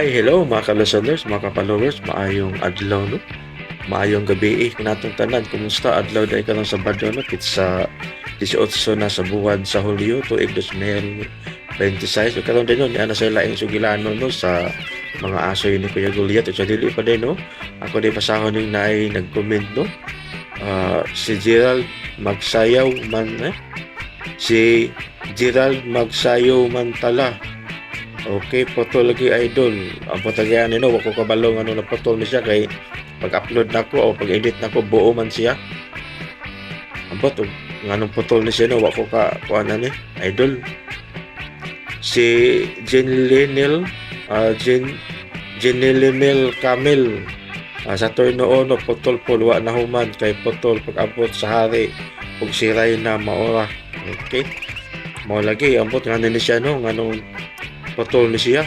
Hi, hello mga ka-listeners, mga ka-followers, maayong adlaw no. Maayong gabi kung natong tanan. Kumusta adlaw dai karon sa Sabado no? Sa 18 na sa buwan sa Hulyo tuig 2026. Karon din no, ni ana sa laing sugilano no sa mga aso ni Kuya Goliath at sa dili pa din no. Ako din pasahon ning naay nag-comment no. Si Gerald Magsayaw man si Gerald Magsayaw man tala. Okay, photo lagi idol. Ang patagyan nino, wako kabalong na photo ni siya kay pag-upload nako o pag-edit nako buo man siya. Ang photo nganong photo ni siya no, wako ka kuana ni idol. Si Jenlenel Jenlenel Camel sa turno no putol po wa na human kay putol pag-abot sa hari ug siray na maora. Okay. Mao lagi ambot nga ni siya no nganong putol ni siya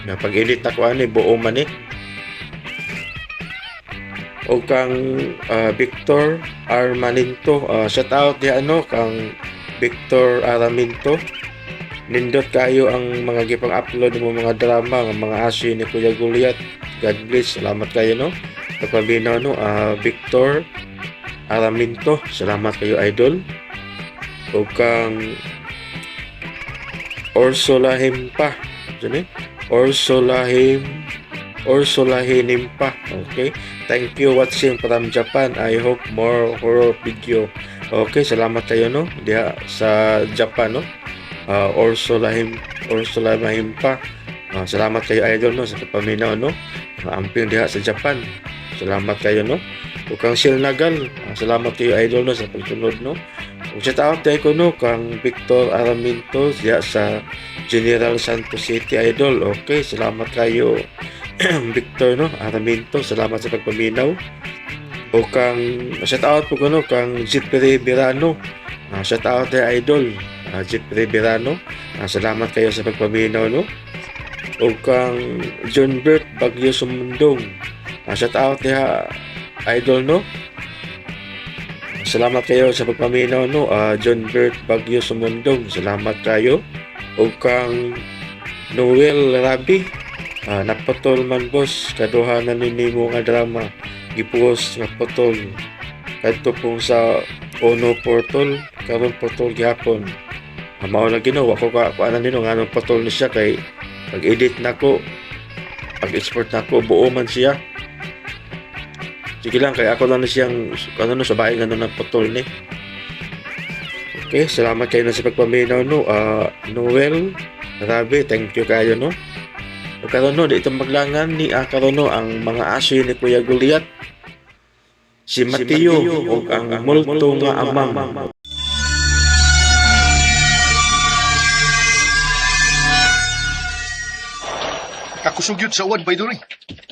na pag-edit ako ani buo man o kang Victor Armaninto, shout out di kang Victor Araminto, nindot kayo ang mga gipang upload mo mga drama ng mga aso ni Kuya Goliath. God bless, salamat kayo no kapabinaw no. Victor Araminto, salamat kayo idol. O kang Orsolahimpa Orsolahimpa. Okay, thank you watching from Japan. I hope more horror video. Okay, salamat kayo no diha sa Japan no. Orsolahimpa. Salamat kayo idol no sa paminaw no. Amping diha sa Japan. Salamat kayo no. O kang Silnagal, salamat kayo idol no sa pagsunod no. Ug shout out ko no kang Victor Araminto diha sa General Santos City idol. Okay, salamat kayo Victor no Araminto, salamat sa pagpaminaw. O kang shout out po no kang Jeffrey Birano, shout out idol Jeffrey Birano, salamat kayo sa pagpaminaw no. O kang John Bert Bagyo Sumundong, shout out idol no. Salamat kayo sa pagpaminaw no. John Bert Bagyo Sumundong, salamat kayo. O kang Noel Rabi, napatol man boss kaduha na nimo nga drama gipuos nga potol kadto pong sa Ono portal karon potol gihapon. Mao lang ginawa ko kuanan nino nga nang potol ni siya kay pag-edit nako pag-export nako buo man siya. Sige lang kay ako lang na siyang no sa bahay nga nang potol ni. Okay, salamat kayo na sa pagpaminaw no. Noel Rabi, thank you kayo no. O karon no dito maglangan ni karon no ang mga aso ni Kuya Goliath. Si Mateo o ang multo nga amang. Kakusugyod sa uwan, Baydori.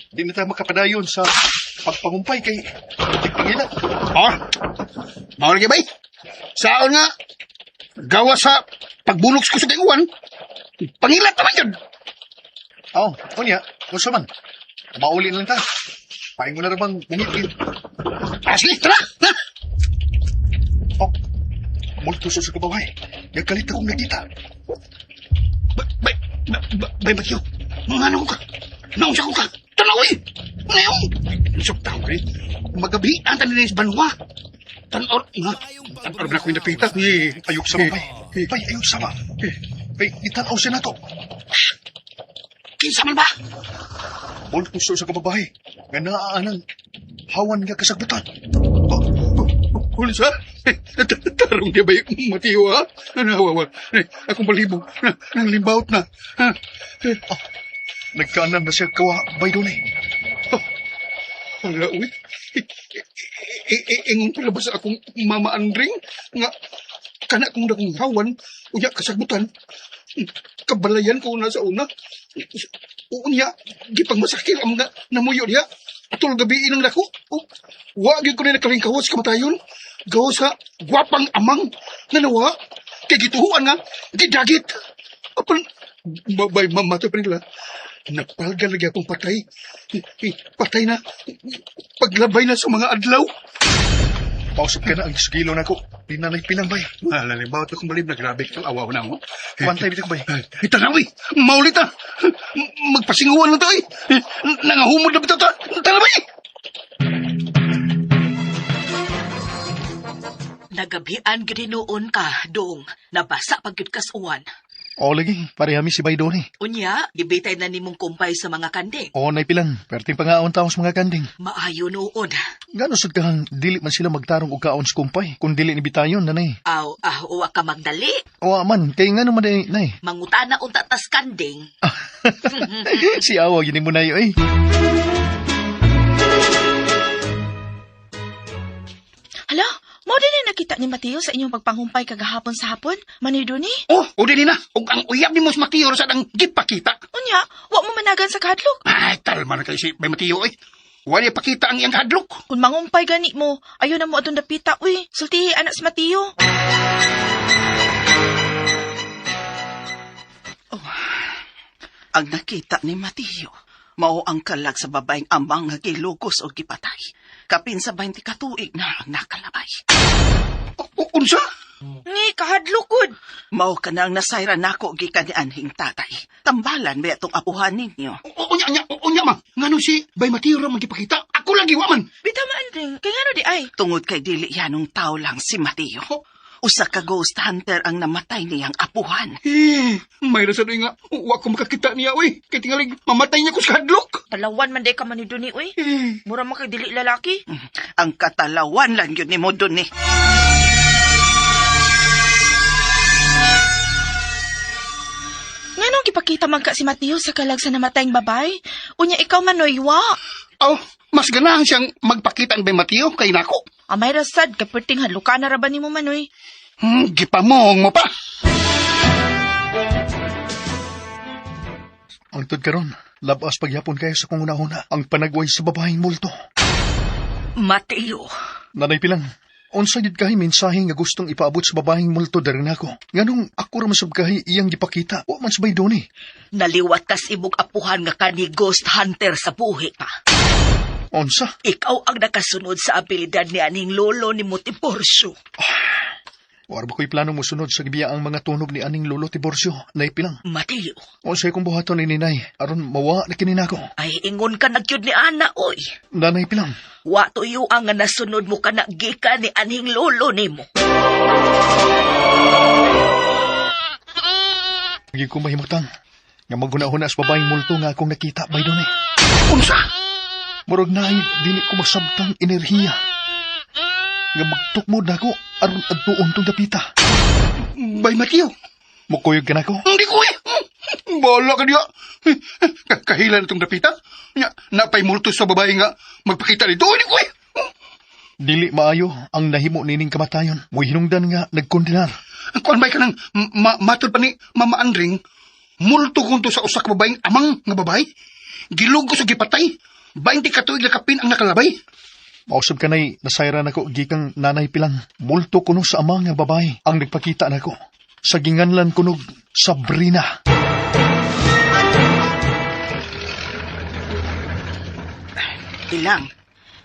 Di na tayo makapadayon sa pagpangumpay kay Pangila. Mawala bay? Saan nga? Gawa sa pagbulok ko sa uwan. Pangilat naman yun. Unya, gusto man. Mauli lang ta. Paing mo na rin bungit. Sige, tara! Ha? Multo sa kabahay. Nagkalit akong nakita. Bay, Matthew. Mga ano ko ka? Nausya ko ka? Tanawi! Ngayon! Sukta ko rin. Magabi, ang tanin sa banwa. Tanor na ako yung napita. Ayok sa bay. Bay, ayok sa ba. Bay, itanaw siya na to. Kinsa man ba? Multo sa kabahay. Nga naaanan. Hawan nga kasagbutan. Ulsa? Tarong niya ba yung Matthew, ha? Nawawa. Akong balibo. Nang limbawt na. Nagkaanan na siya kawa, Baydori. Wala, uy. Ingon palabas akong Mama Andring nga kana kong dakong hawan unya kasagbutan kabalayan ko na sa una unya gipang masakil ang mga namuyo diha atul gabi inang dako wa gyud ko na nakaling kawas kamatayon gawas sa gwapang amang nga nawa kay gituhuan nga gidagit apan babay mamato pa nila napalgal lagi akong patay. Patay na. Paglabay na sa mga adlaw. Pausap ka na ang sigilo na ko. Di na pinambay. Lalimbawat akong balib na grabe kang awaw na mo. Pantay dito ko bay. Itanawi! Maulita! Magpasinguan lang to eh. Nangahumod na bitaw ta. Tara ba eh? Nagabian gini noon ka, dong. Nabasa pagkit kasuan. O lagi, parehami si Bay Doni. Unya, gibitay na nimong kumpay sa mga kanding. O naipilang, perting pangaon taong sa mga kanding. Maayo noon. Gano'n sad kahang dili man sila magtarong og kaon sa kumpay, kung dili ni bitayon, nanay. Uwa ka magdali. O man, kay nga naman nay. Mangutana unta tas kanding. Si Awa, yun mo na yun eh. Hala, mao din na nakita ni Mateo sa inyong pagpanghumpay kagahapon sa hapon. Manido ni. Oh, o din na. O ang uyab ni Mos Mateo sa ang gipakita. Unya, wa mo managan sa kahadlok. Ay, talma na kayo si Bay Mateo eh. Wala pakita ang iyang hadlok. Kung mangumpay gani mo, ayaw na mo atong dapita, uy. Sultihi anak si Mateo. Ang nakita ni Mateo, mao ang kalag sa babaeng amang nga gilugos o gipatay. Kapin sa 20 katuig na ang nakalabay. Unsa? Ni kahadlok gud. Mao ka na ang nasayra nako gikan ni anhing tatay. Tambalan ba itong apuhan ninyo? Unya ma. Ngano si Bay Mateo ra magipakita? Ako lagi wa man. Bitamaan ring, kay ngano di ay. Tungod kay dili yanong tao lang si Mateo. Usa ka ghost hunter ang namatay niyang apuhan. May rasa doy nga. Wa ko makakita niya, uy. Kay tingalig mamatay niya ko sa hadlok. Talawan man day ka manido ni, uy. Mura man kay dili lalaki. Ang katalawan lang yun ni mo dun eh. Nganong gipakita man ka si Mateo sa kalag sa namatayng babay? Unya ikaw manoy wa. Oh, mas ganahan siyang magpakita ang Bay Mateo kay nako. Amay rasad, kaperting hadluka na raban ni mo manoy. Gipamong mo pa. Ang tod karon, labas pagyapon kayo sa kung una-una ang panagway sa babaeng multo. Mateo, Nanay pilang, unsa gid kahi mensahe nga gustong ipaabot sa babaeng multo dari nako. Nganong ako ra masab kahi iyang gipakita, wa man sa Bay Doni. naliwat kas ibog apuhan nga kani ghost hunter sa buhi ka. Unsa? Ikaw ang nakasunod sa abilidad ni aning lolo ni Motiporsyo. War ba ko'y plano mo sunod sa gibiya ang mga tunog ni aning lolo Tiborcio, nay pilang. Mateo, Unsay kong buhaton ni ninay, aron mawa na kini nako. ay ingon ka nagyud ni ana, oy. Nanay pilang. Wa tuyo ang nga nasunod mo ka gika ni aning lolo nimo. Hindi ko mahimutang. Nga maguna-una sa babaeng multo nga akong nakita, Bay Doni. Unsa? Murag na ay dili ko masabtang enerhiya. Nga magtukmod na ako, aron adtuon tong dapita. Bay Mateo. Mukuyog ka na ko. Hindi ko eh. Bala ka diya. Kahilan itong dapita. Napay multo sa babae nga magpakita dito. Hindi ko eh. Dili maayo ang nahimo nining kamatayon. Mo'y hinungdan nga nagkondenar. Kung may ka nang matod pa ni Mama Andring, multo kunto sa usak babaeng amang nga babae. Gilugos o gipatay. 20 katuig na kapin ang nakalabay. Mausap ka na'y nasayran ako gikang nanay pilang. Multo kuno sa amang nga babae ang nagpakita nako. Sa ginganlan kunog Sabrina. Ilang,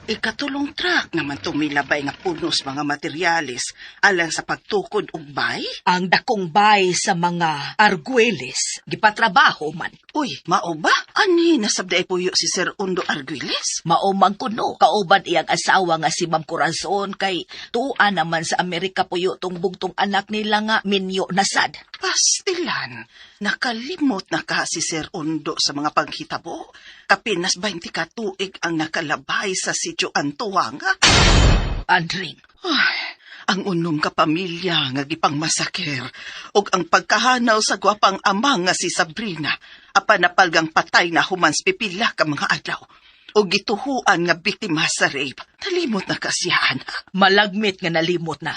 ikatulong track naman tumilabay nga punos mga materyales alang sa pagtukod og bay? Ang dakong bay sa mga argueles, gipatrabaho man. Uy, mao ba? Ani nasabday puyo si Sir Undo Argueles? Mao man kuno, kauban iyang asawa nga si Ma'am Corazon kay tuan naman sa Amerika puyo tong bugtong anak nila nga Minyo Nasad. Pastilan, nakalimot na ka si Sir Undo sa mga paghitabo. Kapinas 20 katuig ang nakalabay sa sityo Antuanga. Andring, ang unom ka pamilya nga gipang masaker ug ang pagkahanaw sa gwapang ama nga si Sabrina apan napalgang patay na humans pipila ka mga adlaw ug gituhuan nga biktima sa rape. Nalimot na kasyahan. Malagmit nga nalimot na.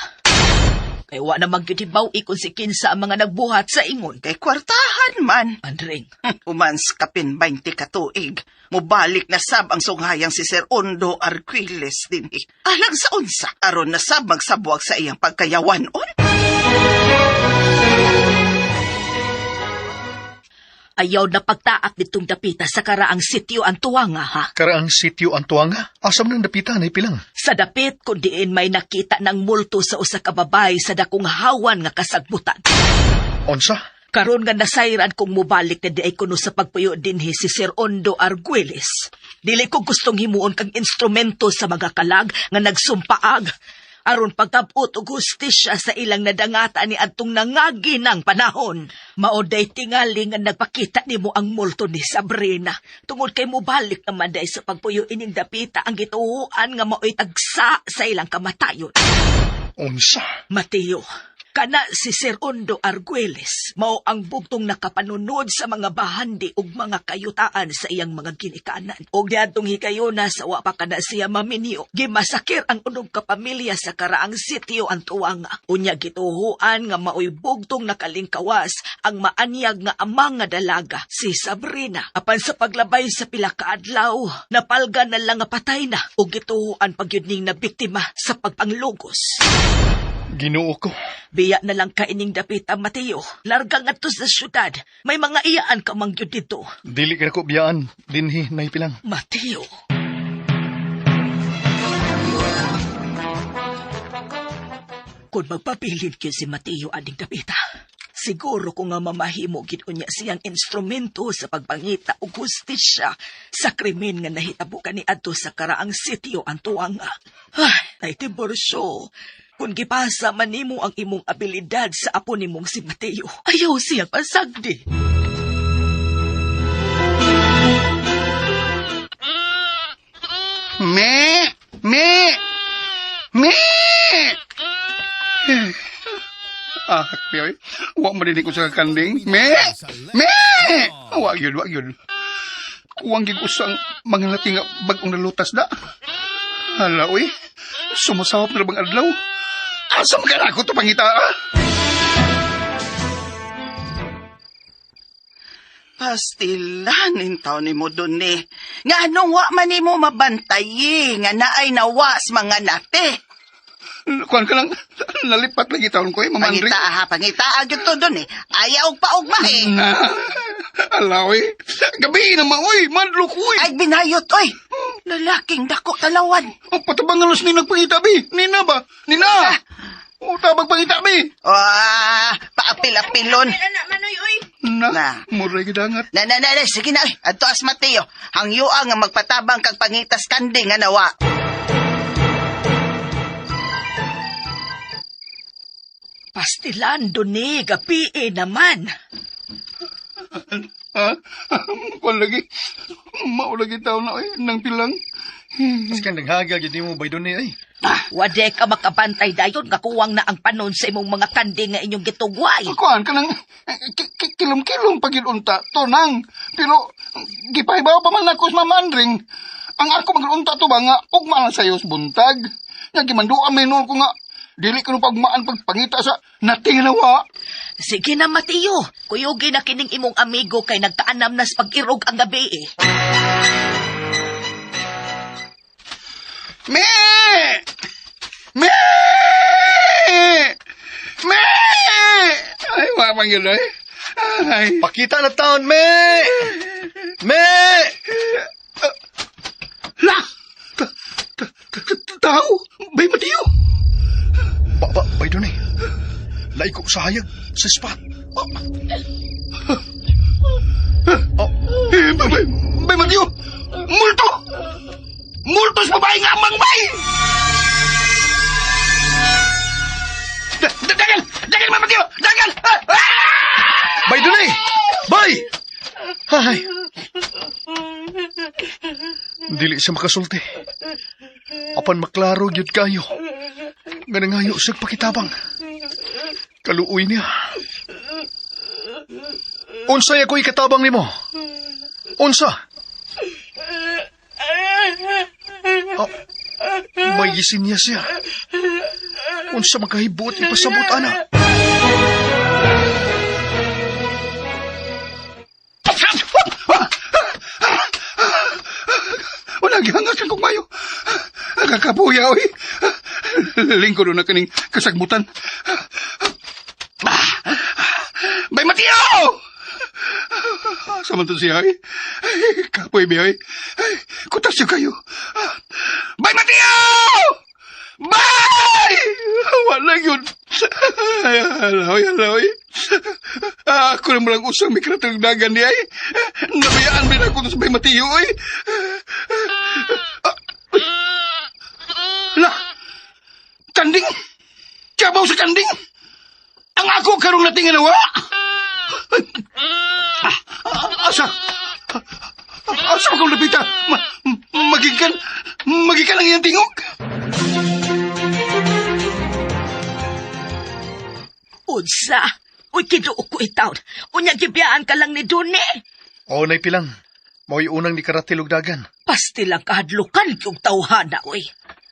Kay wa na maggidibaw ikon si kinsa ang mga nagbuhat sa ingon. Kay kwartahan man. Andring. Humans kapin 20 katuig. Mubalik na sab ang sungayang si Sir Undo Argueles din. Alang sa unsa, aron na sab magsabuag sa iyang pagkayawanon. Ayaw na pagtaak ditong dapita sa karaang sityo Antuanga, ha? Karaang sityo Antuanga? Asam nang dapita na pilang? Sa dapit, kung diin may nakita ng multo sa usa ka babay sa dakong hawan nga kasagbutan. Onsa? Karon nga nasayran kong mubalik na di ay kuno sa pagpuyo dinhi si Sir Ondo Arguelles. Dili ko gustong himuon kang instrumento sa mga kalag nga nagsumpaag. Aron pagkabot og hustisya sa ilang nadangata ni adtong nangagi ng panahon. Maoday tingali nga nagpakita nimo ang multo ni Sabrina. Tungod kay mubalik naman day sa pagpuyo ining dapita ang gituhuan nga maoy tagsa sa ilang kamatayon. Unsa? Mateo, kana si Sir Ondo Arguelles mao ang bugtong nakapanunod sa mga bahandi ug mga kayutaan sa iyang mga ginikanan. Og diadtong hikayuna sa wa pa kada siya maminio, gimasakir ang unog ka pamilya sa karaang sitio Antuanga. Unya gituhuan nga maoy bugtong nakalingkawas ang maanyag nga amang nga dalaga si Sabrina. Apan sa paglabay sa pila ka adlaw, napalga na lang nga patay na og gituhuan pagyud ning nabiktima sa pagpanglugos. Ginoo ko. Biya na lang kaining dapita, Mateo. Larga nga to sa syudad. May mga iyaan ka mangyod dito. Dili ka ko biyaan, dinhi naipilang. Mateo. Kung magpapilin kayo si Mateo ading dapita, siguro ko nga mamahimo gid unya siyang instrumento sa pagpangita og hustisya sa krimen nga nahitabo kaniadto sa karaang sitio Antuanga. Ay tiborsyo. Kung gipasa man nimo ang imong abilidad sa apo nimong si Mateo, ayaw siya pasagdi. Piyoy, wa marinig ko sa kanding. Me! Wag yun. Kuwang gig usang mga nating bagong nalutas na. Hala, uy. Sumasawap na bang adlaw? Asa magkala ko ito pangita, Pastilanin taon ni mo dun eh. Nga anong wa man ni mo mabantayi, nga naay nawas mga nate. Kuhan ka lang, nalipat lagi taon ko mamandring. Pangita agad to dun eh. Ayaw pa ugma eh. Ala, uy. Gabi naman, uy. Madlo ko, uy. Ay, binayot, oy. Lalaking dako talawan. Patabang alas ni nagpangita, bi. Nina ba? Nina! Tabag pangita, bi. Paapil-apilon. Anak manoy, uy. Na, muray gidangat. Na, sige na, adto as Mateo. Hangyuang nga magpatabang kag pangitas kanding nga nawa. Pastilan ni gabi naman. Kuhan lagi. Maulagi tao na, uy. Nang pilang. Iskan naghaga gid mo bay dunay ay. Wade ka makabantay dayon kakuwang na ang panon sa imong mga kanding nga inyong gitugway. Kuhan ka nang kilom-kilom pagilunta. Tonang. Pero, gipaibaw pa man ako sa mamandring. Ang ako maglunta to ba nga, ugma lang sa'yo sa buntag. Nagimandua menon ko nga, dili ka nung pagmaan pagpangita sa natingnawa. Sige na, Mateo. Kuyugi na kining imong amigo kay nagkaanam na sa pag-irog ang gabi eh. Me! Ay, mapanggil ay. Ay. Pakita na taon, me! La! Tao! Bay Mateo! Bay dunay. Laiko sa hayag sa spot. Bay Mateo! Multo! Multos babae nga amang bay! Dagal! Dagal, Bay Mateo! Dagal! Bay dunay! Bay! Hay! Dili siya makasulti. Apan maklaro gyud kayo. Nga nangayo siya pakitabang. Kaluoy niya. Unsay ako'y katabang nimo? Unsa? Oh, may gisin niya siya. Unsa magkahibot ipasabot, ana? Wala gihangas kang kumayo. Kakapuya, oy. Lingko na kaning kasagbutan. Bay Mateo! Samantang siya, ay. Kapoy, bay, ay. Kutas siya kayo. Bay Mateo! Bay! Wala yun. Aloy. Ako na malang usang may karatagdagan niya eh. Nabayaan din ako sa may Matiyo eh. Kanding! Kabaw sa kanding! Ang ako karong natingin nawa! Asa? Asa akong lapita? Magikan ang iyang tingog? Unsa? Uy, kiduo ko itaw. Unya gibiyaan ka lang ni Dune. O, Nay Pilang. Mo'y unang ni Karatilugdagan. Pasti lang kahadlukan yung tawhana, uy.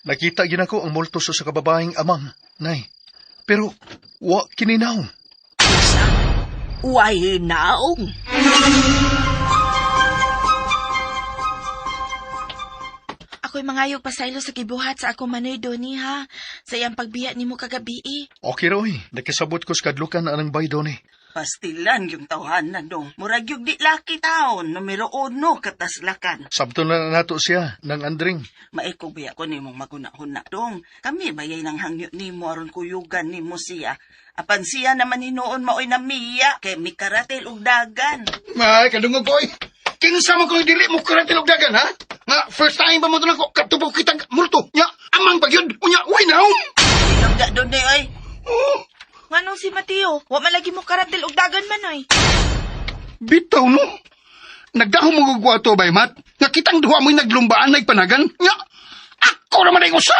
Nakita gina ko ang multo sa kababaeng amang, Nay. Pero, wa kininaw. Unsa? Uy, naong. Ako'y mangayog pasaylo sa gibuhat sa ako manoy Doni ha. Sa iyang pagbiya ni mo kagabi eh. Okay roy, nakisabot ko sa kadlukan na anang bay doon eh. Pastilan yung tawhana dong. Murag yung di laki taon. Numero 1 kataslakan. Sabto na nato siya, ng andring. Maikog biya ko ni mong maguna-huna dong. Kami bayay ng hangyo ni mo aron kuyugan ni mo siya. Apan siya naman hinoon maoy na miya kay mi karatil ug dagan. Ay, kadungog ko eh. Kinsa mo ko dili mo karatagdagan ha? Nga, first time ba mo doon ako katubo kitang multo? Nya, amang pagyod. Unya, uy now! Ilagda doon eh ay. Oh, Nganong si Mateo? Wa malagi mo karatil og dagan manoy. bitaw no. Nagdahong mo gugwato bay mat. Nga kitang duha mo'y naglumbaan na ipanagan. Nya, ako naman ay usa.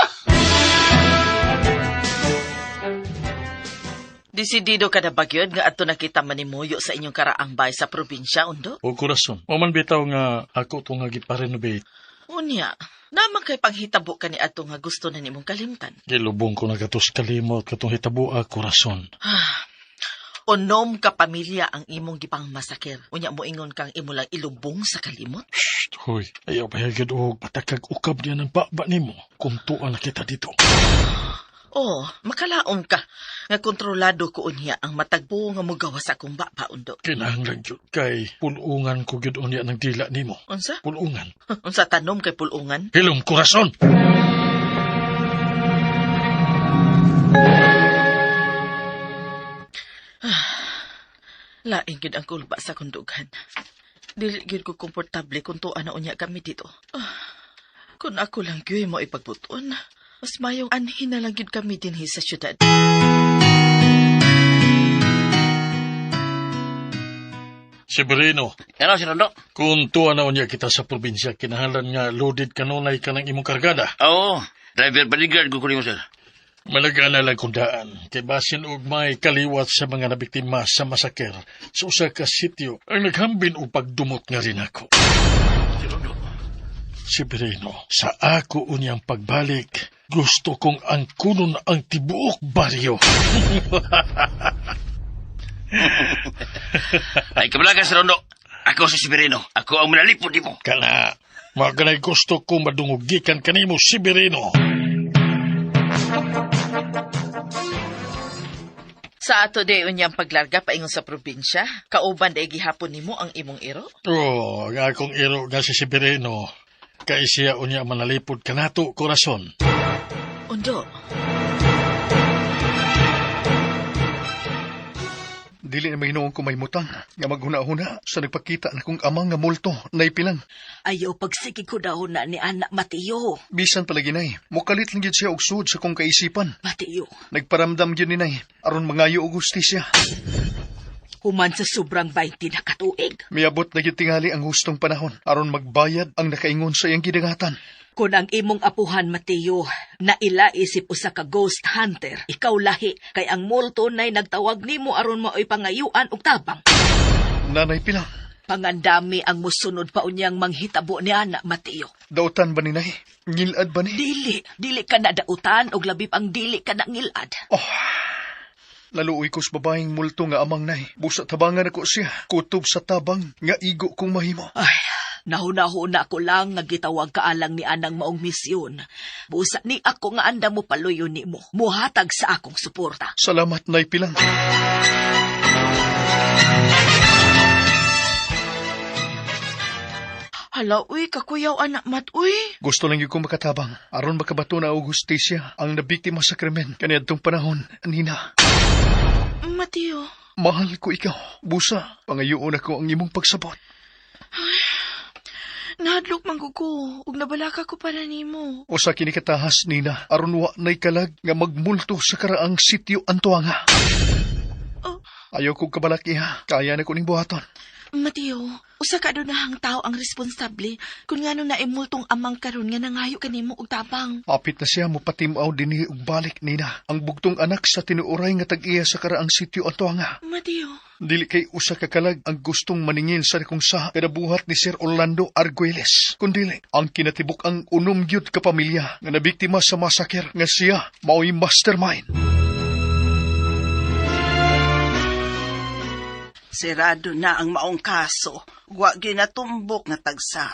Desidido ka na bagyod nga ato nakita manimuyo sa inyong karaang bay sa probinsya, Undo? O kurason, o man bitaw nga ako ito nga giparenovate. Unya, naman kay panghitabo ka ni ato nga gusto na nimong kalimtan. Gilubong ko na gatos kalimot katong hitabo kurason. Onom ka pamilya ang imong gipang masakir. Unya mo ingon kang imo lang ilubong sa kalimot? Shh, hoy, ayaw pahagad o patakag ukab niya ng baba nimo kung tuan na kita dito. Oh, makalaom ka. Nga kontrolado ko unya ang matagbo nga mugawa sa akong baba, Undo. Kinahanglan jud kay pulungan ko gyud unya ng dila nimo. Unsa? Pulungan. Unsa tanom kay pulungan? Hilom kurason. Laing gid ang kulba sa kundughan. Dili gid ko komportable kung tuan na unya kami dito. Kung ako lang gyud mo ipagbuton, mas mayong anhin na lang gid kami dinhi sa syudad. Severino, Ano, si Rondo? kung tuan na unya kita sa probinsya, kinahanglan nga loaded kanunay ka ng imong kargada. Oo, driver bodyguard ko kunin mo, sir. Malaga na lang kundaan, kay basin og may kaliwat sa mga nabiktima sa masaker sa usa ka sityo ang naghambin og pagdumot nga rin ako. Si Rondo. Severino, sa ako unyang pagbalik, gusto kong angkunon ang tibuok baryo. Ay, kabalaga, si Rondo. Ako si Severino. Ako ang manalipod di mo. Kana, maganay gusto kong madungugikan kanimo, Severino. Sa ato day unyang paglarga paingon sa probinsya, kauban day gihapon nimo ang imong iro? Oo, nga akong iro nga si Severino, kay siya unya manalipod kanato, kurason. Undo, Dili na mahinoon ko may mutang, nga maghuna-huna sa nagpakita na kong amang nga multo, Nay Pilang. Ayaw pagsiki ko daw na ni anak Mateo. Bisan palagi, Nay, mukalit lang yun siya og sud sa kong kaisipan. Mateo, Nagparamdam yun ni Nay, aron mangayo og hustisya. human sa sobrang 20 na katuig. Miabot na yun tingali ang hustong panahon, aron magbayad ang nakaingon sa iyang gidangatan. Kung ang imong apuhan, Mateo, na ilaisip usa ka ghost hunter, ikaw lahi, kay ang multo na'y nagtawag nimo aron maoy pangayuan og tabang. Nanay Pilang, Pangandami ang musunod pa unyang manghitabo ni anak Mateo. dautan ba ni Nay? Ngilad ba ni? Dili ka na dautan og labi pang dili ka na ngilad. Laluoy ko sa babaeng multo nga amang Nay. Busa tabangan ako siya, kutob sa tabang, nga igo kong mahimo. Ay, nahuna-huna ko lang nga gitawag ka alang ni anang maong misyon. Busa ni ako nga anda mo paluyo nimo. Muhatag sa akong suporta. Salamat, Nay Pilang. Hala, uy, kakuyaw anak mat, uy. Gusto lang yung kong makatabang. Aron makabato na og hustisya ang nabiktima sa krimen kaniadtong panahon, Nina. Mateo, Mahal ko ikaw. Busa, pangayoon ako ang imong pagsabot. nahadlok manggugo, ug nabalaka ko para nimo. O sa kinikatahas, Nina, aron wa na'y kalag nga magmulto sa karaang sitio Antuanga. Oh. Ayaw kong kabalakiha. Kaya na ko ning buhaton. Mateo, usa ka dunahang tao ang responsable kung ngano na imultong amang karon nga nangayo kanimo og tabang. Apit na siya mo patimaw dinhi og balik, Nina. Ang bugtong anak sa tinuoray nga tag-iya sa karaang sitio Antuanga. Mateo, Dili kay usa ka kalag ang gustong maningil sa kung sa kadabuhat ni Sir Orlando Arguelles. Kundili, ang kinatibuk ang unom gyud ka pamilya nga nabiktima sa masaker nga siya mao'y mastermind. Sirado na ang maong kaso. Wa ginatumbok nga tagsa.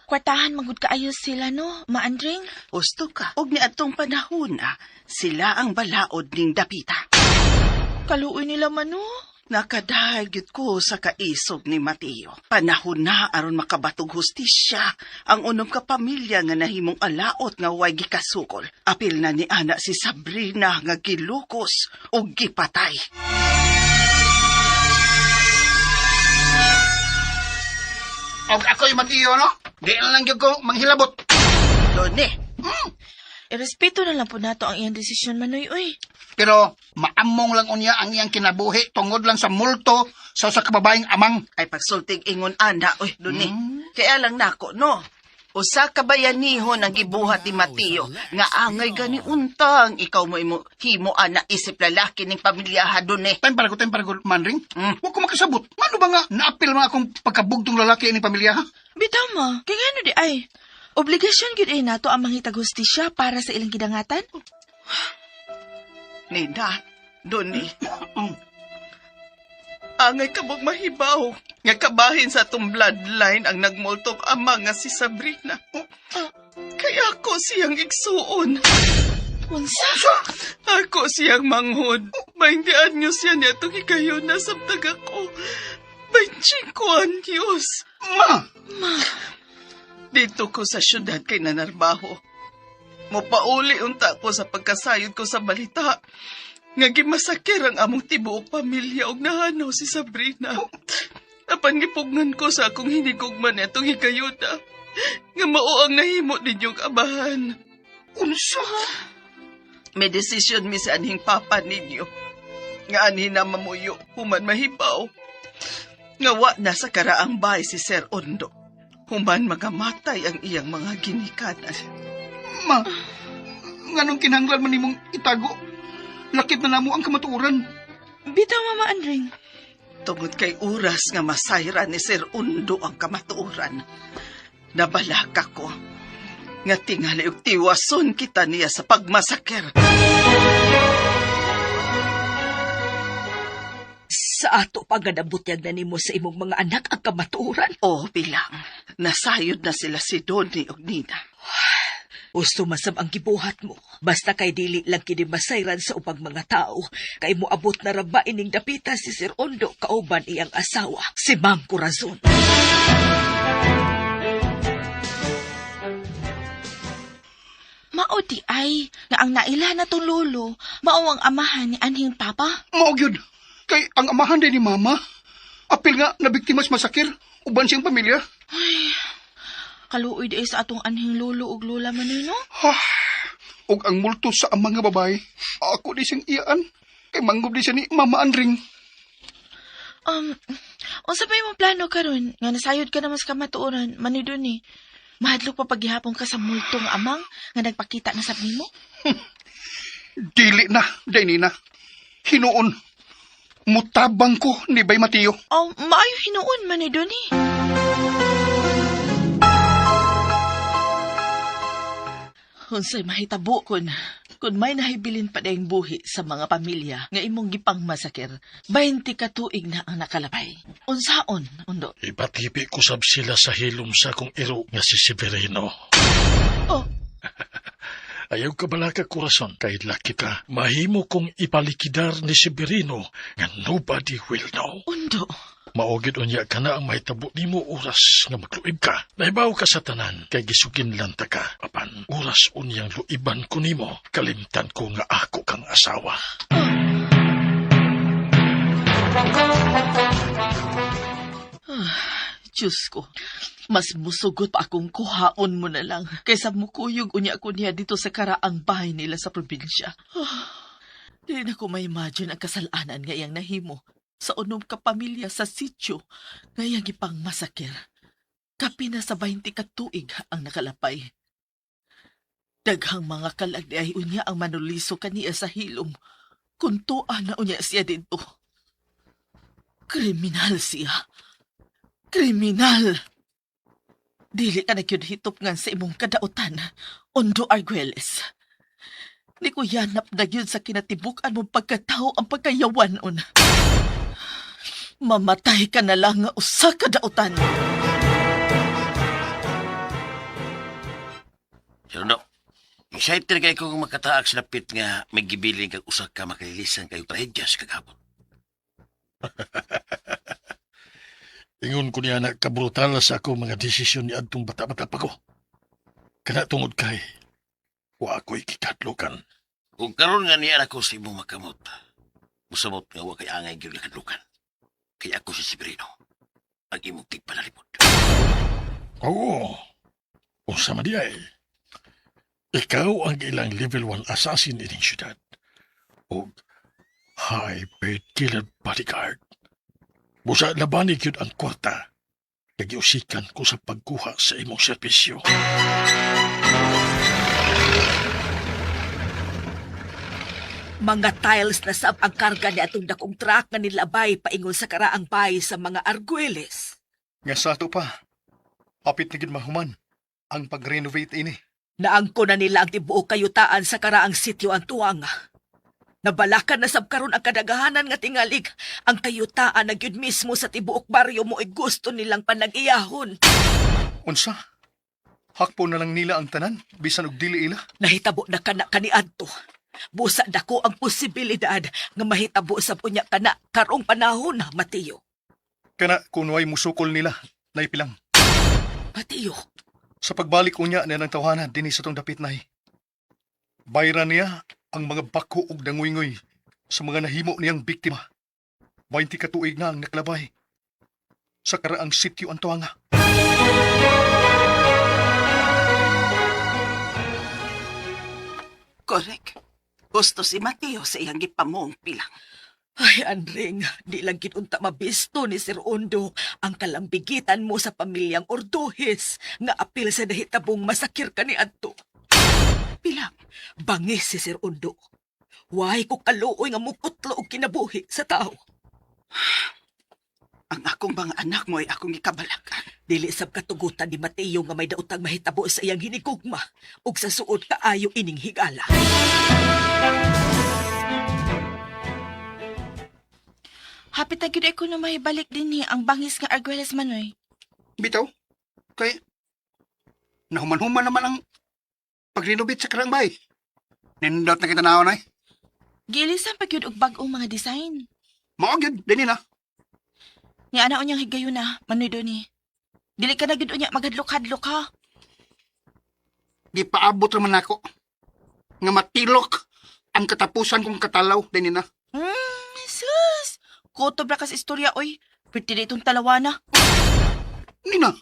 Kwartahan magud kaayos sila, no, Maandring? Gusto ka, og ni atong panahon sila ang balaod ning dapita. Kaluoy nila man, no? Nakadahagyod ko sa kaisog ni Mateo. Panahon na aron makabatog hustisya ang unom ka pamilya nga nahimong alaot nga way gikasukol. Apil na ni ana si Sabrina nga gilukos o gipatay. Og ako'y Mateo, no? Di na lang yung ko manghilabot. Doni, Irespeto na lang po nato ang iyang desisyon, Manoy, uy. Pero maamong lang unya ang iyang kinabuhi tungod lang sa multo sa usa ka babaeng amang. ay pagsultig ingon ana, oy, Doni. Kaya lang nako, no? Usa ka bayanihon ang gibuhat ni Mateo nga angay gani untang ikaw mo imo himo ana isip lalaki ning pamilyaha Doni. Time para ko, Manring. Huwag ko makasabot. Ano ba nga naapil mga akong pagkabugtong lalaki ni pamilya, ha? Bitaw mo, kaya ngano di ay. Obligasyon gyud ay nato ang mangitag hustisya para sa ilang gidangatan. Nina, Doni. Angay ka mong mahibaw. Nga kabahin sa atong bloodline ang nagmultong ama nga si Sabrina. Kaya ako siyang igsuon. Unsa? Ako siyang manghod. 20 anyos yan niya itong ikayon na sabtag ako. 25 anyos. Ma! Dito ko sa syudad kay nanarbaho. Mopauli unta ko sa pagkasayod ko sa balita. Nga gimasakir ang among tibuok pamilya og nahanaw si Sabrina. Apan gipugnan ko sa akong hinigugman itong hikayuda. Nga mao ang nahimo ninyong abahan. Unsa? May desisyon mi sa anhing papa ninyo. Nga anhin na mamuyo, human mahibaw. Nga wa na sa karaang bahay si Sir Ondo. Human magamatay ang iyang mga ginikanan. Ma, nganong kinahanglan man nimong itago? Lakit na namo ang kamatuoran. Bitaw, Mama Andring. Tungod kay oras nga masayra ni Sir Undo ang kamatuoran. Nabalaka ko. Nga tingali og tiwason kita niya sa pagmasakir. Sa ato pagadabutyag na nimo sa imong mga anak ang kamatuoran. O bilang, nasayod na sila si Donnie og Nina. Gusto masab ang gibuhat mo. Basta kay dili lang kinimasayran sa ubang mga tao. Kay moabot na rabain ning dapita si Sir Ondo kauban iyang asawa, si Ma'am Corazon. Mao di ay, nga ang naila na tong lolo, mao ang amahan ni anhing papa. Mao gyud. Kay ang amahan din ni Mama. Apil nga nabiktimas masakir. Uban siyang pamilya. Ay, kaluoy di ay sa atong anhing lolo ug lola Manoy, no? Og ang multo sa amang nga babae. Ako di siyang iyaan. Kay mangob di siya ni Mama Andring. Unsa pa imong plano karon nga nasayod ka naman sa kamatuoran, Manoy Doni? Mahadlok pa paghihapon ka sa multong amang nga nagpakita na sa nimo? Dili na, Dainina. Hinuon. Mutabang ko ni Bay Mateo. Maayo hinuon, Manoy Doni. Unsay mahitabo kun may nahibilin pa dayong buhi sa mga pamilya nga imong gipang masakir, 20 ka tuig na ang nakalabay. Unsaon, Undo? Ipatipi ko sab sila sa hilom sa kong iro nga si Severino. Oh. Ayaw ka bala ka, Corazon. Kahit laki ka, mahimo kong ipalikidar ni Severino nga nobody will know. Undo. Maugid unya ka na ang mahitabo nimo oras nga magluib ka. Naibaw ka sa tanan, kay gisugin lanta ka. Apan, oras unyang luiban ko nimo, kalimtan ko nga ako kang asawa. Diyos ko, mas musugot pa akong kuhaon mo na lang kaysa mukuyog unya ko niya dito sa karaang bahay nila sa probinsya. Dili na ko ma-imagine ang kasalanan ngayang nahimo sa unom ka pamilya sa sityo ngayang ipang masakir. Kapi na sa 20 ka tuig ang nakalapay. Daghang mga kalagdi ay unya ang manuliso kaniya sa hilom kung tuan na unya siya dito. Kriminal siya. Kriminal! Dili ka nagyud-hitop nga sa imong kadautan, Ondo Arguelles. Ni ko yanap na yun sa kinatibukan mong pagkatao ang pagkayawanon. Mamatay ka na lang nga usa kadautan. Sir Ondo, excited kayo kung makataak sa lapit nga may gibiling kag usa ka makalilisan kayo trahedya sa kagabot. Ingon ko niya na kabrutal sa ako mga desisyon ni Adtong bata-bata pa ko. Kana tungod kay, wa ako'y kikadlukan. Kung karon nga niya ako sa imong makamot, musamot nga wa kay angay gyud kadlukan. Kaya ako si Severino, ang imong tigpanalipod. Oo, usa man di ay. Ikaw ang ilang level 1 assassin ining syudad. O high-paid killer bodyguard. Busa labanig yun ang kwarta. Nagiusikan ko sa pagkuha sa imong serbisyo. Mga tiles na sab ang karga ni atong dakong truck nga nilabay paingon sa karaang bahay sa mga Arguelles. Nga sa ato pa, hapit na gid mahuman ang pag-renovate ini. Naangko na nila ang tibuok kayutaan sa karaang sityo ang tuwang. Nabalakan na sab karon ang kadagahanan nga tingalig. Ang kayutaan na gyud mismo sa tibuok baryo mo ay gusto nilang panag-iyahon. Unsa? Hakpo na lang nila ang tanan, bisan og dili ila. Nahitabo na kana kaniadto. Busa dako ang posibilidad nga mahitabo sa punya kana karong panahon, Mateo. Kana kung way musukol nila, naipilang. Mateo, Sa pagbalik unya na ng tawanan dinhi sa tong dapit nahi. Bayran niya ang mga bako ug danguyngoy sa mga nahimo niyang biktima. 20 ka tuig na ang naklabay. Sa karaang sityo ang tuwanga. Correct. Gusto si Mateo sa iyang gipamong pilang. ay Andring, di lang kinunta mabisto ni Sir Ondo ang kalambigitan mo sa pamilyang Ordohes nga apil sa nahitabong masakir ka ni Adto. Pilang? Bangis si Sir Ondo. Way ko kaluoy nga muputlo og kinabuhi sa tao. Ang akong mga anak mo ay akong ikabalakan. Dili sab katugutan ni Mateo nga may daotang mahitabo sa iyang hinigugma ug sa suod kaayo ining higala. Hapit na gyud ko na mahibalik din ni ang bangis nga Arguelles Manoy. Bitaw, kay nahuman-human naman ang pag-renovate sa karang bahay. Nindot na kita naon ay. Gilisan pa gyud og bag-ong mga design. Mao gyud dinhi na. Ni ana unyang higayon na, Manoy Doni. Dili ka na gyud unya maghadlok-hadlok ha. Gipaabot naman ako nga matilok ang katapusan kong katalaw dinhi na. Sus! Kotob ra kas istorya oy. Pwede ditong talawana. Nina,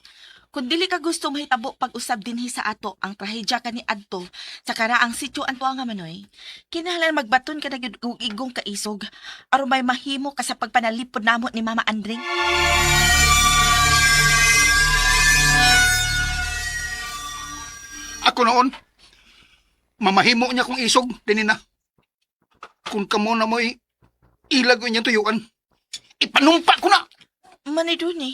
Kung dili ka gusto mahitabo pag-usab dinhi sa ato ang trahedya ka ni Adto sa karaang sityo Anto nga Manoy, kinahanglan magbaton ka na gyud og igong kaisog aron may mahimo ka sa pagpanalipod namo ni Mama Andring. ako noon, mamahimo niya kong isog dinhi na. Kung kamo na mo'y ilag ko niyang tuyuan, ipanumpa ko na! Manoy Doni.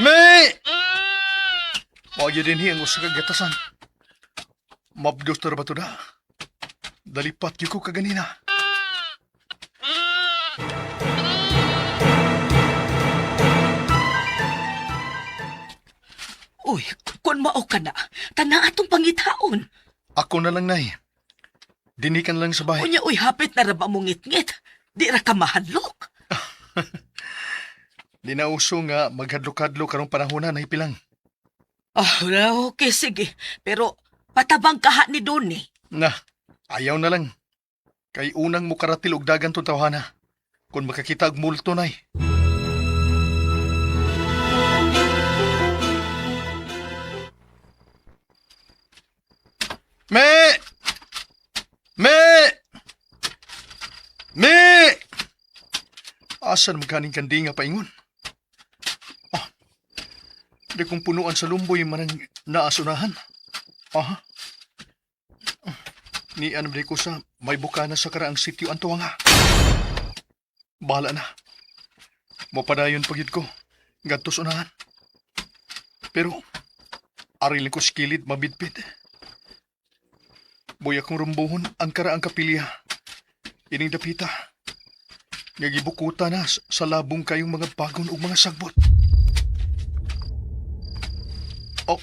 Me! Mao gyud dinhi ang usa ka gatasan. Mabdos na ba to da? Dalipat gyud ko kaganina. Uy, kung mao ka na, tana atong pangitaon. Ako na lang, nay. Dinikan lang sa bahay. Unya, uy, hapit na raba mong ngit-ngit. Di ra ka mahadlok. Di na uso nga maghadlo-kadlo karong panahon na pilang. Okay, sige. Pero patabang kaha ni Doni. Na, ayaw na lang. Kay unang mo karatil og dagan tong tawhana. Kung makakita og multo, nay. Me! Me! Me! Asan magkaning kandi nga paingon? Di kong punuan sa lumboy manang naasunahan. Aha. Ni anam di ko sa may bukana sa karaang sityo ang tuwanga. Bahala na. Mapadayon pagid ko. Gantos unahan. Pero, arilin ko skilid mabidpid. Buya kong rumbuhon ang karaang kapilya. Ining dapita. Ngagibukuta na sa labong kayong mga bagon o mga sagbot. Oh,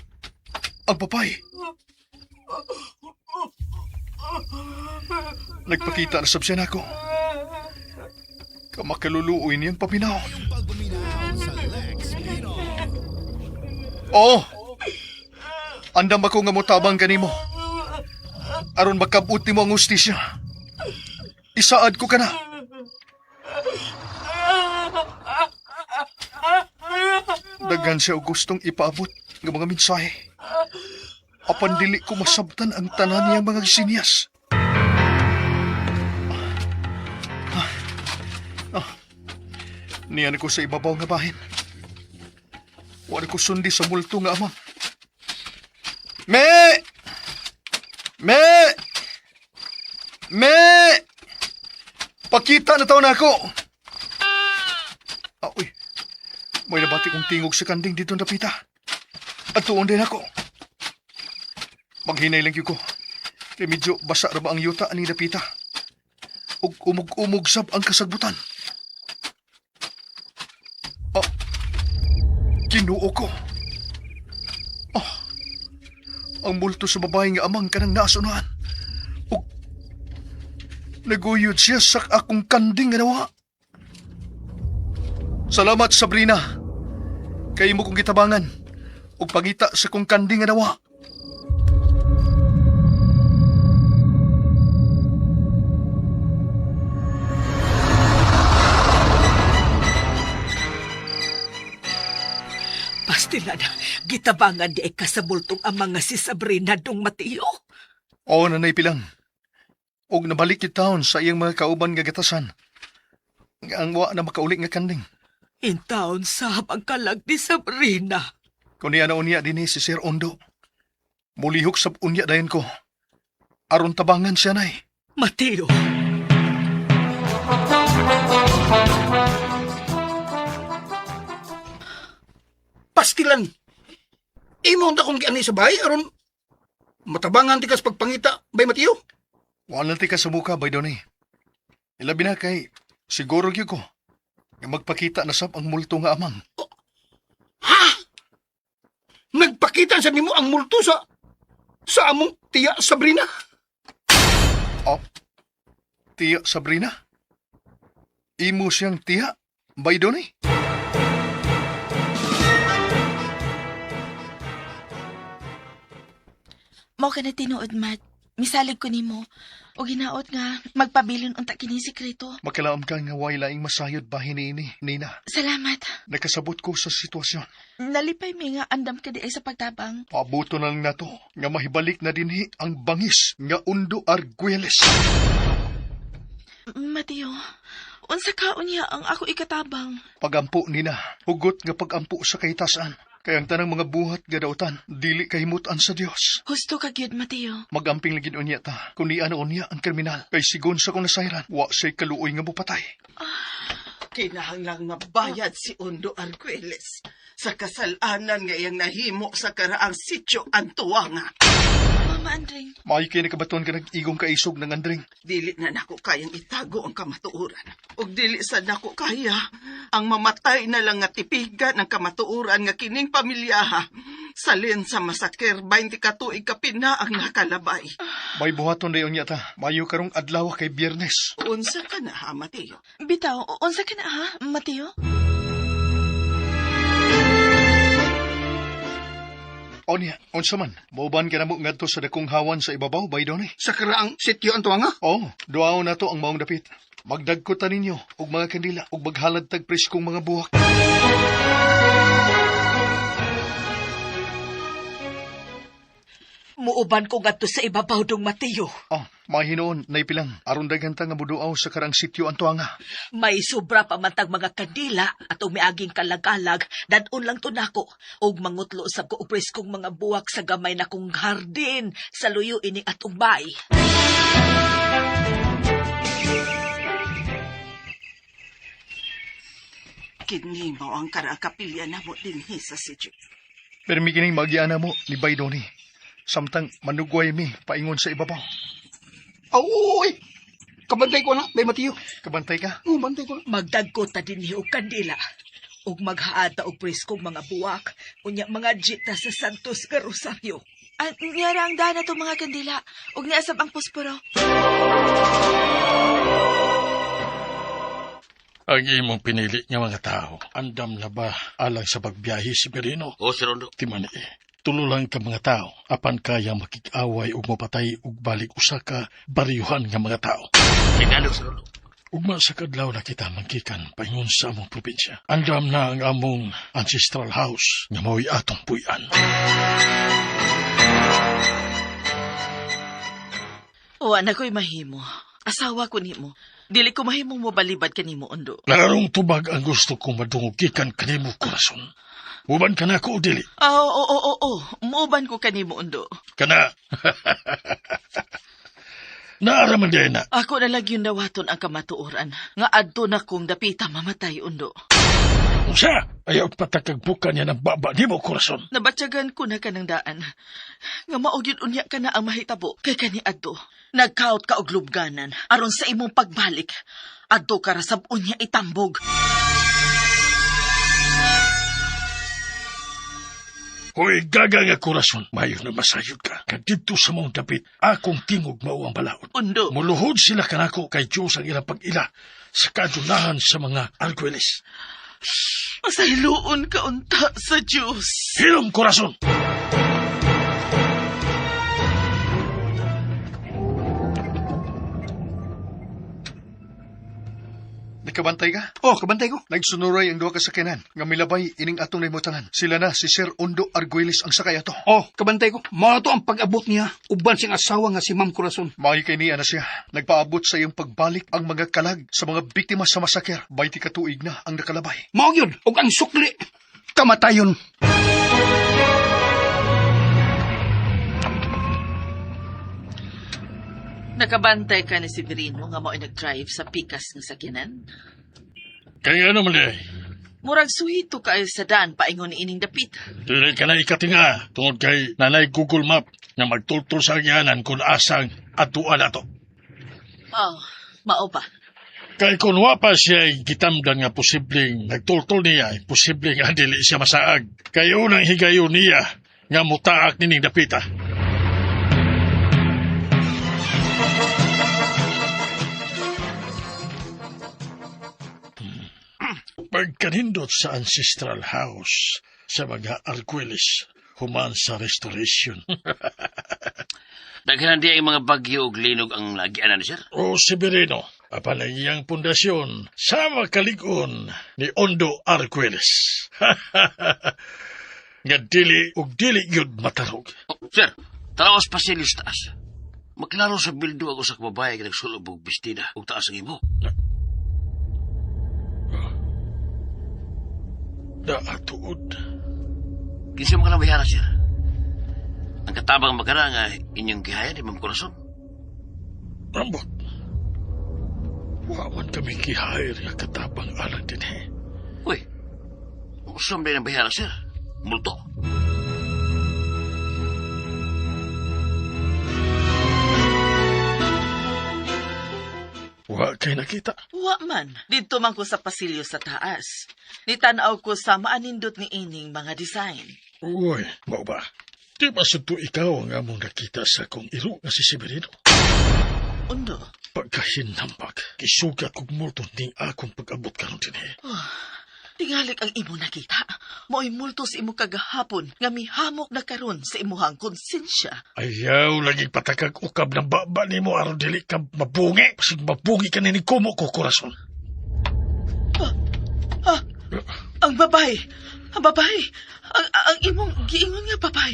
ang papay. Nagpakita na sabsyan ako. Kamakaluluoy niyang paminaw. Oo! Andam ako nga motabang kanimo. Aron makabuti mo ang ustisya. Isaad ko ka na. Dagan siya og gustong ipaabot ng mga mensahe. Apan dili ko masabtan ang tanan niyang mga sinyas. Niyan ko sa ibabaw nga bahin. Wala ko sundi sa multo nga amang. Me! Me! Me! Pakita na taon ako! Uy, may nabati kong tingog sa kanding dito na pita. At tuon din ako. Maghinay lang ko. Kaya medyo basa na ba ang yuta ni Napita? Ug umug-umug sab ang kasagbutan. Kinuo ko. Ang multo sa babae nga amang kanang nasunahan. Ug naguyod siya sa akong kanding nga nawa. Salamat, Sabrina. Kay mo kong gitabangan. Ug pangita sa kong kanding nga nawa. Pastilan, gitabangan di ay kasabultong ang mga si Sabrina dong Mateo. Oo, nanay pilang. Og nabalik taon sa iyang mga kauban nga gatasan. Ang wa na makaulik nga kanding. Intaon sahab ang kalag ni Sabrina. Kung niya na unya din si Sir Ondo. Mulihok sab unya dayon ko. Aron tabangan siya nay. Mateo. Pastilan. Imo na kung giani sa bahay, aron matabangan ti kas pagpangita, bay Mateo. Wala ti ka sa muka, bay doon eh. Ilabi na kay, siguro gyud ko. Nga magpakita na sab ang multo nga amang. Ha? Nagpakita sa nimo ang multo sa among tiya Sabrina? Oh, tiya Sabrina? Imo siyang tiya, bay doon eh. Mao ka na tinuod, Matt. Misalig ko nimo. O ginaot nga, magpabilin unta kini sikreto. Makilaam ka nga way laing masayod bahin ini, Nina. Salamat. Nakasabot ko sa sitwasyon. Nalipay mi nga andam ka di ay sa pagtabang. Pabuto na lang nato nga mahibalik na dinhi ang bangis nga Undo Arguelles. Mateo, unsa ka unya ang ako ikatabang? Pagampo, Nina. Hugot nga pagampo sa kaytasan. Kaya ang tanang mga buhat nga dautan, dili kahimutan sa Dios. Husto ka gyud, Mateo. Magamping ligid unya ta, kung ni ano unya ang kriminal. Kay sigon sa kong nasayran, wa siya'y kaluoy nga bupatay. Kinahanglang mabayad si Undo Arguelles sa kasalanan nga iyang nahimo sa karaang sityo Antuanga. Mama Andring, Maayo kayo nakabaton ka nag-igong kaisog ng andring. Dili na nako kayang itago ang kamatuuran. Ug dili sa nako kaya ang mamatay na lang nga tipigan ang kamatuuran nga kining pamilyaha Salin sa masakir, 20 ka tuig ka pina ang nakalabay. May buhaton dayon niya ta. Mayo karong adlaw kay Biyernes. Unsa ka na, ha, Mateo? Bitaw, unsa ka na ha, Mateo? O niya, unsa man, mauban ka na mo ngadto sa dakong hawan sa ibabaw, Baydone? Sa karaang sityo ang tuwanga. Oo, duaw na to ang maong dapit. Magdagkutan ninyo og mga kandila ug maghalad tag preskong mga buhak. Muuban ko ngadto sa ibabaw dong Mateo. Oh, mahinoon na ipilang aron daghan ta nga muduaw sa karang sityo ang tuanga. May sobra pa man tag mga kandila at umiaging kalag-alag, dadon lang to nako og mangutlo sa kuupres kong mga buwak sa gamay na kong hardin sa luyo ining atong bay. Kini mo ang karakapilya na mo dinhi sa sityo. Pero mi kining magiana mo ni Baydone. Samtang manugway mi paingon sa ibabaw. Uy! Kabantay ko na, Bay Mateo. Kabantay ka? Bantay ko na. Magdagko ta dinhi og kandila ug maghaata og preskong mga buwak unya mga jita sa Santos nga Rosario. Niyara ang dana to mga kandila. Ug niasab ang posporo. Ang imong pinili nga mga tao, andam na ba alang sa pagbiyahe si Merino? O, Sir Rondo. Timani, tulo lang ka mga tao, apan kaya makik-away ug mapatay ug balik usa ka bariyuhan nga mga tao. Tinalo, Sir Rondo. Ugma sa kadlaw na kita mangkikan paingon sa among probinsya. Andam na ang among ancestral house nga mao'y atong puy-an. O, anak ko'y mahimo. Asawa ko nimo. Dili ko mahimong mo balibad kanimo, Ondo. Larong tubag ang gusto kong madungugikan kanimo korason. Uban ka na ko o dili? Oo. Muuban ko kanimo, Ondo. Kana. Naaraman din na. Ako na lang yung dawaton ang kamatuoran. Nga adto na kong dapita mamatay, Ondo. Usa, ayaw patakagbukan niya ng baba ni mo korason. Nabatyagan ko na kanang daan. Nga maugid unya ka na ang mahitabo kay kani adto. Nagkaot ka og lubganan aron sa imong pagbalik. Adto ka ra sab unya itambog. Hoy, gaga nga korason, mayo na masayod ka. Kadito sa mong dapit, akong tingog mao ang balaod. Undo, Muluhod sila kanako kay Diyos ang ilang pag-ila sa kadunahan sa mga algueles. masayloon ka unta sa Diyos. Hilom korason! Nakabantay ka? Kabantay ko. Nagsunuray ang duha ka sakyanan nga milabay ining atong nahimutanan. Sila na si Sir Ondo Arguelles ang sakay ato. Kabantay ko. Mao to ang pag-abot niya. Uban siyang asawa nga si Ma'am Corazon. May kay niya na siya. Nagpaabot sa iyong pagbalik ang mga kalag sa mga biktima sa masakir. 20 ka tuig na ang nakalabay. Mao yun. Og ang sukli. Kamatayon. Nakabantay ka ni Severino nga mao'y nag-drive sa pikas ng sakyanan. Kaya ano man eh, Murag suhito ka sa daan paingon ni ining dapit. dili ka na ikatinga tungod kay nanay Google Map nga magtultol sa agyanan kung asang atuan ato. Mao pa. Kay kung wa pa siya gitamdan nga posibleng nagtultol niya, posibleng nga dili siya masaag. Kay unang higayon niya nga mutaak nining dapita. Pagkanindot sa ancestral house sa mga Arguelles human sa restoration. Daghanan di ang mga bagyo ug linog ang lagianan, Sir. O Severino, apan ang iyang pundasyon sa makaligon ni Ondo Arguelles. Nga dili ug dili yun matarog. Oh, Sir, talawas pa siya taas. Maklaro sa bildo ako sa kababae nga nagsulob og bestida ug taas ang imo. Naatuod. Kinsa mo ka na bayara, Sir? Ang katabang magara nga inyong gihaya di Ma'am Corazon. Rambot. Wawan kami kihayr nga katabang alang din eh. Uy, usam din ang bayara, Sir. Multo. Wa kay nakita. Wa man. Dito man ko sa pasilyo sa taas. Nitanaw ko sa maanindot ni ining mga design. Uy, mau ba? Di ba sa ikaw ang among nakita sa akong iro nga si Severino? Undo. Pagkahinambag, kisugat kong multon ding akong pag-abot karon din eh. Tingalik ang imo nakita. Mo'y multo sa imo kagahapon nga mihamok na karon sa imuhang konsensya. Ayaw lagi patakag ukab ng baba ni mo aron dili ka mabungi. Pasig mabungi ka ni kumo ko korason. Ang babae. Ang babae. Ang imong giingon nga babae.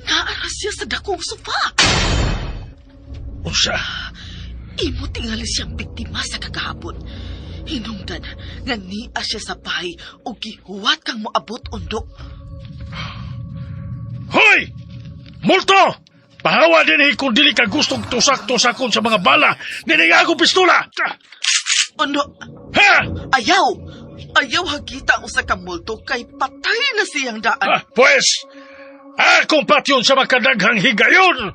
Naaras siya sa dakong sofa. Unsa? Imo tingali siyang biktima sa kagahapon. Hinungdan nga niya siya sa bahay o gihuwat kang moabot undo. Hoy! Multo! Pahawa din kung dili ka gustong tusak-tusakon sa mga bala. Nininga akong pistola! Undo, Ha? ayaw! Ayaw hagita ang usa ka multo kay patay na siyang daan. Pues, akong patyon sa makadaghang higayon!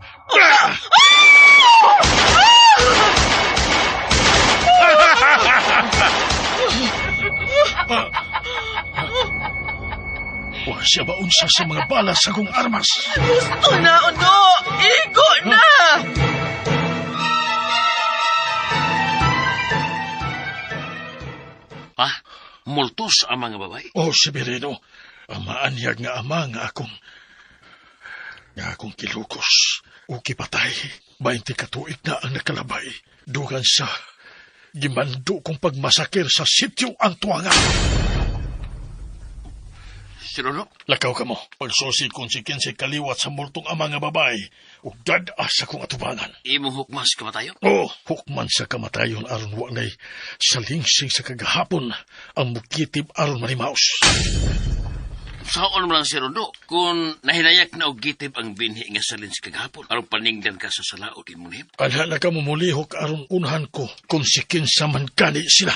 Wa siya maunsa sa mga bala sa kong armas. Gusto na, Undo! Igo na! Pa, multos ang mga babae. Oh, Severino, ang maanyag nga ama nga akong kilukos o kipatay. 20 katuig na ang nakalabay. Dugan sa gimando kong pagmasakir sa sityo ang tuwanga. Siruno, Lakaw ka mo. Pagsusi konsekensi kaliwat sa multong ama nga babae ug dadas sa kong atubangan. imong hukmas kamatayo. Oh, hukman sa kamatayon aron wa nay salingsing sa kagahapon ang mukitib aron manimaos. Saon mo lang si Rondo, kung nahinayak na og gitib ang binhi nga salin si kagahapon, aron paningdan ka sa salaod imunim. Anha na ka mamulihok aron unhan ko kung sikinsa man gani sila.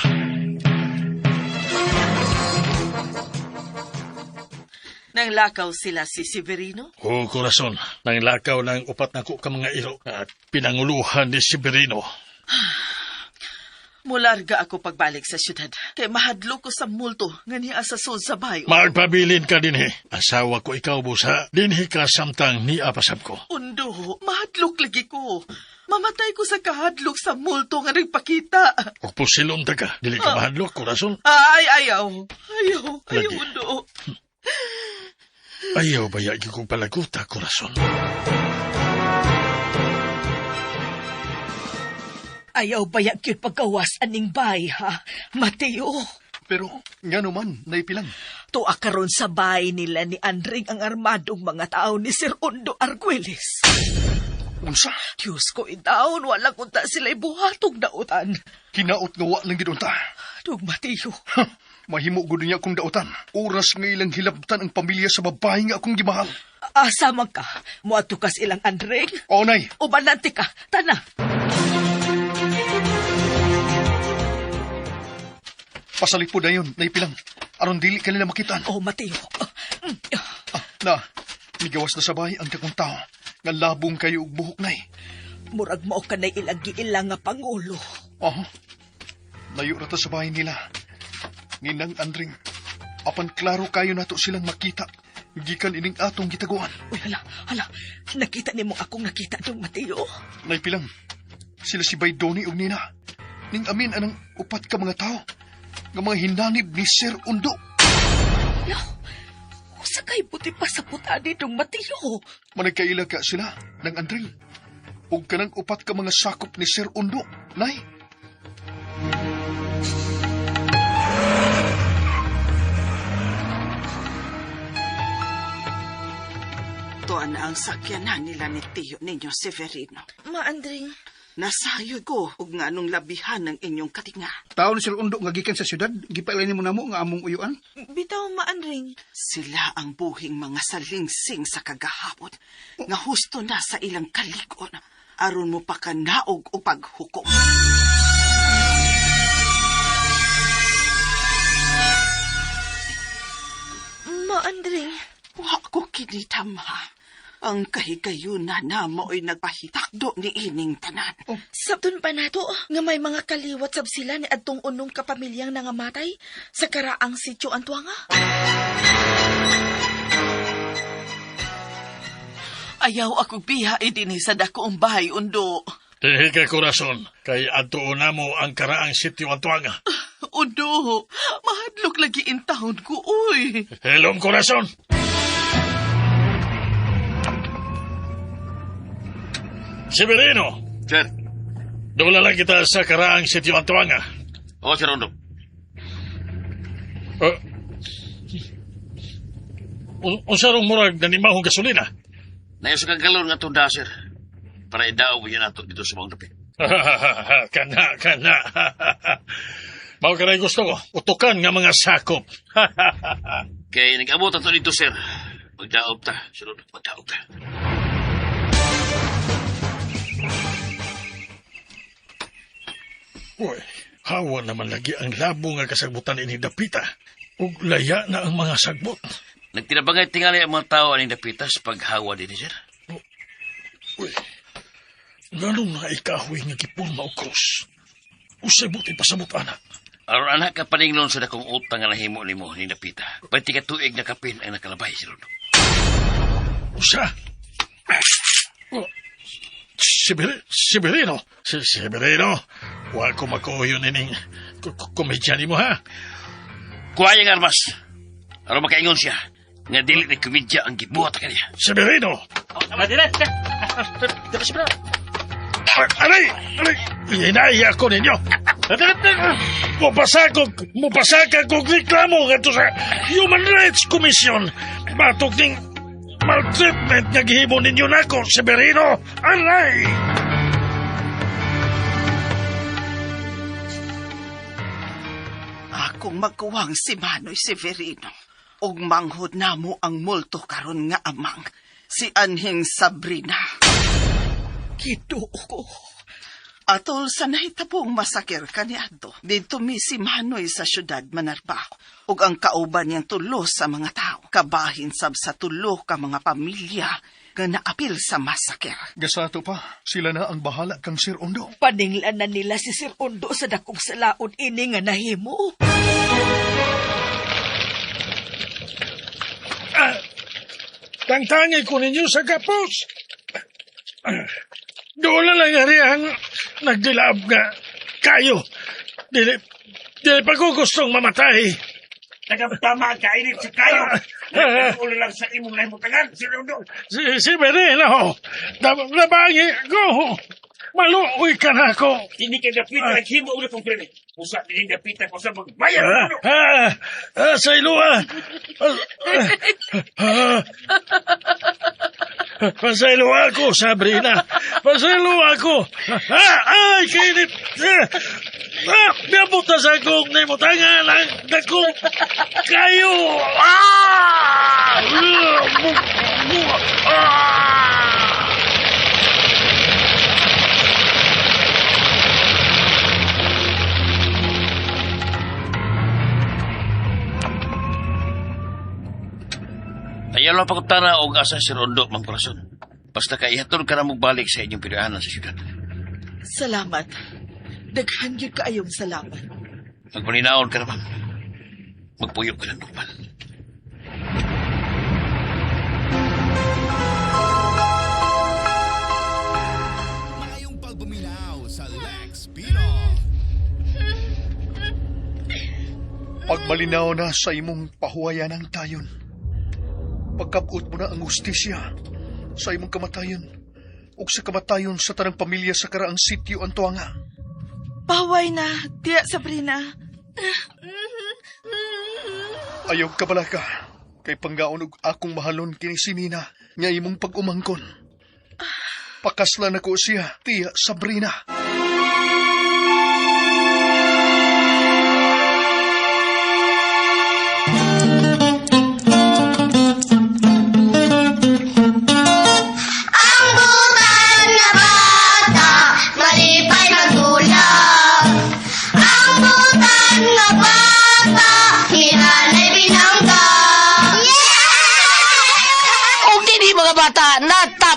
Nang lakaw sila si Severino? Oh, korason, nang lakaw ng upat na ko ka mga iro at pinanguluhan ni Severino. Mularga ako pagbalik sa syudad. Kay mahadlo ko sa multo nga niya sa sud sa bayo. Magpabilin ka din Asawa ko ikaw busa. Dinhi ka samtang ni apasab ko. Undo, mahadlok lagi ko. Mamatay ko sa kahadlok sa multo nga nagpakita. Ug pusilon ta ka. Dili ka mahadlok, korason. Ay, ayaw. Ayaw, Lagi. Undo. Ayaw ba yagi kong palaguta, korason? Ayaw bayak yun pagkawas aning bay, ha? Mateo, Pero nga naman, naipilang. tuwa karon sa bay nila ni Andring ang armadong mga tao ni Sir Ondo Arguelles. Unsa? Diyos ko itaon, walang unta sila'y buhatog dautan. Hinaot nga wa lang gidunta. Dug Mateo, Mahimo gud niya akong dautan. Oras nga ilang hilabtan ang pamilya sa babae nga akong gimahal. asa man ka? Muadto kas ilang Andring? O nay, O banante ka, tana. pasalipod na yun, naipilang. Aron dili kanila makitaan. O Mateo, Na, migawas na sabay ang dakong tao. Nga labong kayo og buhok nay. murag mao ka na ilang nga pangulo. Aha. Layo rata sa bahay nila. Ninang Andring. Apan klaro kayo nato silang makita. Gikan ining atong gitaguan. Uy, hala, nakita ni mo akong nakita dong Mateo. Naipilang. Sila si Baydoni ug Nina. Ning amin anang upat ka mga tao. Nga mga hinanib ni Sir Undo. Usa kay buti pa sa putani dong Mateo. Managkaila ka sila ng Andring. Ug kanang upat ka mga sakop ni Sir Undo. Nay. Tuan ang sakyanan nila ni Tiyo ninyo Severino. Maandring, Nasayo ko ug nga anong labihan ng inyong katinga. Tao ni Sir Undo nga gikan sa syudad, gipailani mo namo nga among uyuan. bitaw maandring. Sila ang buhing mga salingsing sa kagahapon nga husto na sa ilang kalikon aron mo pa kanaog o paghukom. Maandring, Wa ko kinitamha. Ang kahigayunan na mo'y nagpahitakdo ni ining tanan. sabton pa nato nga may mga kaliwat sab sila ni adtong unong kapamilyang nangamatay sa karaang sityo Antuanga. Ayaw ako biyahe din sa dakoong bahay, Undo. Dili ka korason, kay adto na mo ang karaang sitio Antuanga. Undo, mahadlok lagi in taon ko, uy. Hello, korason. Severino, Sir. dula lang kita sa karaang sitio Antuanga. Oo, Sir Rondo. Unsa rong murag nanimahong gasolina? Nayos kang galon nga tunda, sir. Para idao mo yan ato dito sa mga dapit. kana. Mao kanay gusto ko, utukan nga mga sakop. Kaya nag-abot ato dito, sir. Magdaob ta, Sir Rondo, magdaob ta. Uy, hawa naman lagi ang labo nga kasagbutan ini dapita. Ug laya na ang mga sagbot. Nagtinabangay tingali ang mga tao aning dapitas paghawa din, sir. Uy, ganun na ikahoy nga gipon mao krus. Usay buti pasamot anak. Aron anak ka paninglon sa dakong utang nga nahimo nimo ni dapita. Pati ka tuig na kapin ang nakalabay, Sir Rondo. Usa? Oh, Severino. Severino. Wa ko makuyo nining komedyan mo ha. Kuhayang armas. Aron makaingon siya. Nga dili ni komedya ang gibuhat ka niya. Severino. Aray! Hinaya ko ninyo. Mupasakag kong reklamo nga to sa Human Rights Commission. Batok ning maltreatment nga gihimo ninyo nako, Severino. Aray! Akong magkuwang si Manoy Severino. Ug manghod namo ang multo karon nga amang, si Anhing Sabrina. Kido ko. Atol sa nahitabong masakir kaniadto, dito mi si Manoy sa syudad Manarbaho. Ug ang kauban niyang tulo sa mga tao, kabahin sab sa tulo ka mga pamilya nga naapil sa masakir. Gasato pa, sila na ang bahala kang Sir Ondo. Paninglan na nila si Sir Ondo sa dakong salaod ini nga nahimo. Tangtangay ko ninyo sa kapos. Doon na lang ang nagdilaab nga kayo. Dili pa ko gustong mamatay. Nagtama ka init sa kayo. Ulo lang sa imong nahimutangan, Sir Rondo. Si Bereno, nabangi ko. Maluoy ka na ako. Hindi ka dapita, naghimo ulit kong prene. Usa din dapita ko sa magbayan. Sa ilua. Pasaylo ako, Sabrina. Pasaylo ako. Ay, kinit. Biabot na sa kong nimutangan ang dakong kayo. Ayaw lang pagkutana o asa si Rondo, Mang Corazon. Basta kaihatod ka na magbalik sa inyong pilihanan sa syudad. Salamat. Daghan yun kaayong salamat. Magpaninaon ka naman. Magpuyok ka ng normal. Mayong pagbumilaw sa Lex Pino. Pagmalinaw na sa imong pahuwayan ang tayon. Pagkabot mo na ang ustisya sa imong kamatayon ug sa kamatayon sa tanang pamilya sa karaang sitio Antuanga. Paway na, Tia Sabrina. Ayaw ka bala ka, kay panggaon og akong mahalon kini si Nina nga imong pag-umangkon. Pakaslan ako siya, Tia Sabrina.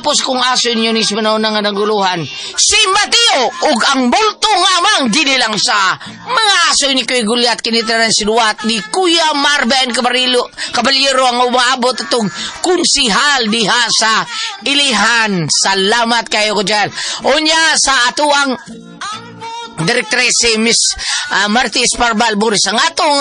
Tapos kung aso inyo ni Simanaw na nga naguluhan, si Mateo ug ang multo nga mang ginilang sa mga aso ni Kuya Gulyat kinitra ng sinuwat ni Kuya Marben Caballero ang umaabot itong kunsihal diha sa Ilihan. Salamat kayo ko dyan. Unya sa atuang Directress si Miss Marty Esparbal Buris ang atong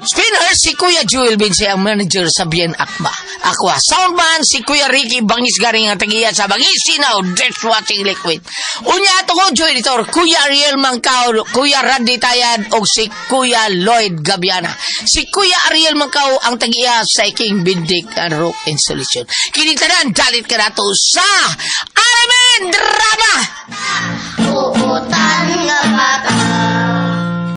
spinner si Kuya Joel Binsi ang manager sa Bien Aqua. Soundman si Kuya Ricky Bangis Garing ang tagiya sa Bangisinaw Dishwashing Liquid. Unya atong audio editor Kuya Ariel Mangkao, Kuya Randy Tayad o si Kuya Lloyd Gabiana. Si Kuya Ariel Mangkao ang tagiya sa King Bindik and Rock Installation. Kinitanan dalit ka na to sa Aramen Drama! Uutan nga